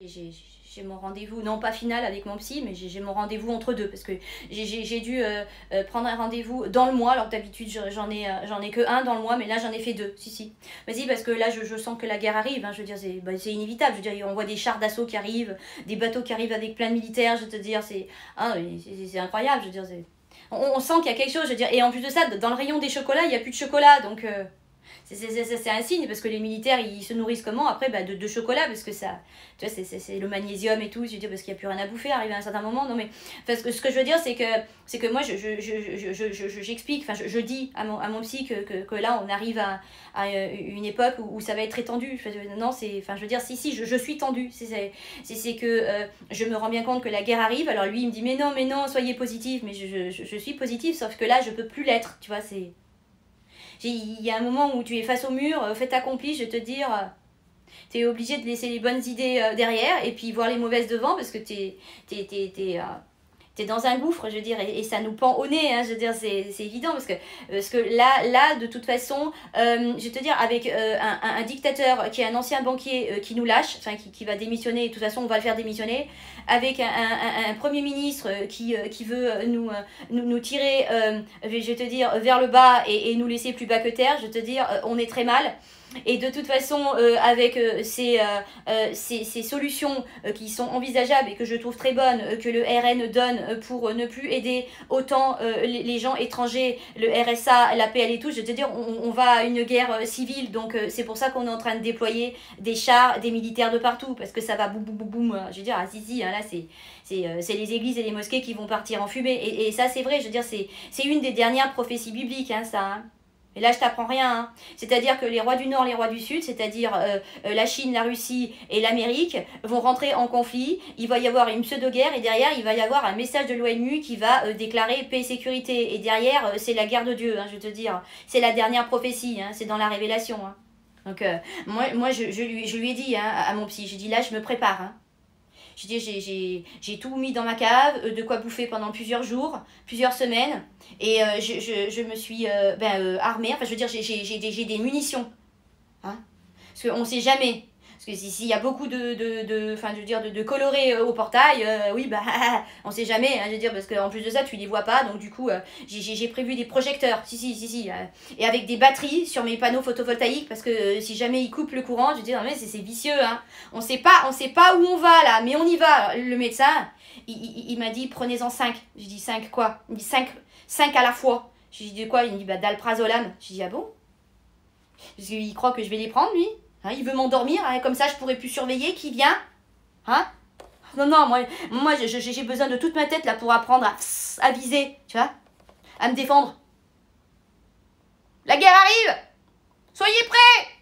J'ai mon rendez-vous, non pas final avec mon psy, mais j'ai mon rendez-vous entre deux, parce que j'ai dû prendre un rendez-vous dans le mois, alors que d'habitude j'en ai que un dans le mois, mais là j'en ai fait deux, si. Vas-y, parce que là je sens que la guerre arrive, hein, je veux dire, c'est inévitable, je veux dire, on voit des chars d'assaut qui arrivent, des bateaux qui arrivent avec plein de militaires, je veux te dire, c'est incroyable, je veux dire, on sent qu'il y a quelque chose, je veux dire, et en plus de ça, dans le rayon des chocolats, il n'y a plus de chocolat, donc... c'est un signe, parce que les militaires ils se nourrissent comment après, bah, de chocolat, parce que ça, tu vois, c'est le magnésium et tout, je veux dire, parce qu'il n'y a plus rien à bouffer arrivé à un certain moment. Non mais parce que ce que je veux dire, c'est que moi j'explique, enfin je dis à mon psy que là on arrive à une époque où ça va être très tendu. Non, enfin je veux dire, si je suis tendue, c'est que je me rends bien compte que la guerre arrive. Alors lui il me dit mais non, soyez positif, mais je suis positive, sauf que là je peux plus l'être, tu vois. Il y a un moment où tu es face au mur, fait accompli, je vais te dire, tu es obligé de laisser les bonnes idées derrière et puis voir les mauvaises devant, parce que t'es dans un gouffre, je veux dire, et ça nous pend au nez, hein, je veux dire, c'est évident, parce que là, de toute façon, je vais te dire, avec un dictateur qui est un ancien banquier qui nous lâche, enfin qui va démissionner, de toute façon on va le faire démissionner, avec un premier ministre qui veut nous tirer, je vais te dire, vers le bas et nous laisser plus bas que terre, je vais te dire, on est très mal. Et de toute façon, avec ces solutions qui sont envisageables et que je trouve très bonnes, que le RN donne pour ne plus aider autant les gens étrangers, le RSA, l'APL et tout, je vais te dire, on va à une guerre civile. Donc c'est pour ça qu'on est en train de déployer des chars, des militaires de partout, parce que ça va boum boum boum boum. Je veux dire, ah si, hein, là c'est les églises et les mosquées qui vont partir en fumée. Et ça c'est vrai, je veux dire, c'est une des dernières prophéties bibliques, hein, ça. Hein. Et là, je t'apprends rien. Hein. C'est-à-dire que les rois du Nord, les rois du Sud, c'est-à-dire la Chine, la Russie et l'Amérique, vont rentrer en conflit. Il va y avoir une pseudo-guerre et derrière, il va y avoir un message de l'ONU qui va déclarer paix et sécurité. Et derrière, c'est la guerre de Dieu, hein, je vais te dire. C'est la dernière prophétie, hein, c'est dans la Révélation. Hein. Donc, moi je lui ai dit, hein, à mon psy, j'ai dit là, je me prépare. Hein. J'ai tout mis dans ma cave, de quoi bouffer pendant plusieurs jours, plusieurs semaines. Et je me suis armée. Enfin, je veux dire, j'ai des munitions. Hein, parce qu'on ne sait jamais. Parce que s'il y a beaucoup de colorés au portail, oui, bah, on sait jamais, hein, je veux dire, parce qu'en plus de ça, tu les vois pas, donc du coup, j'ai prévu des projecteurs, si, et avec des batteries sur mes panneaux photovoltaïques, parce que si jamais ils coupent le courant, je veux dire, non, mais c'est vicieux, hein, on sait pas où on va, là, mais on y va. Le médecin, il m'a dit, prenez-en 5. J'ai dit, 5 quoi? Il me dit, 5 à la fois. J'ai dit, de quoi? Il me dit, bah, d'alprazolam. J'ai dit, ah bon? Parce qu'il croit que je vais les prendre, lui. Hein, il veut m'endormir, hein, comme ça je pourrais plus surveiller qui vient. Hein? Non, moi j'ai besoin de toute ma tête là pour apprendre à viser, tu vois, à me défendre. La guerre arrive! Soyez prêts!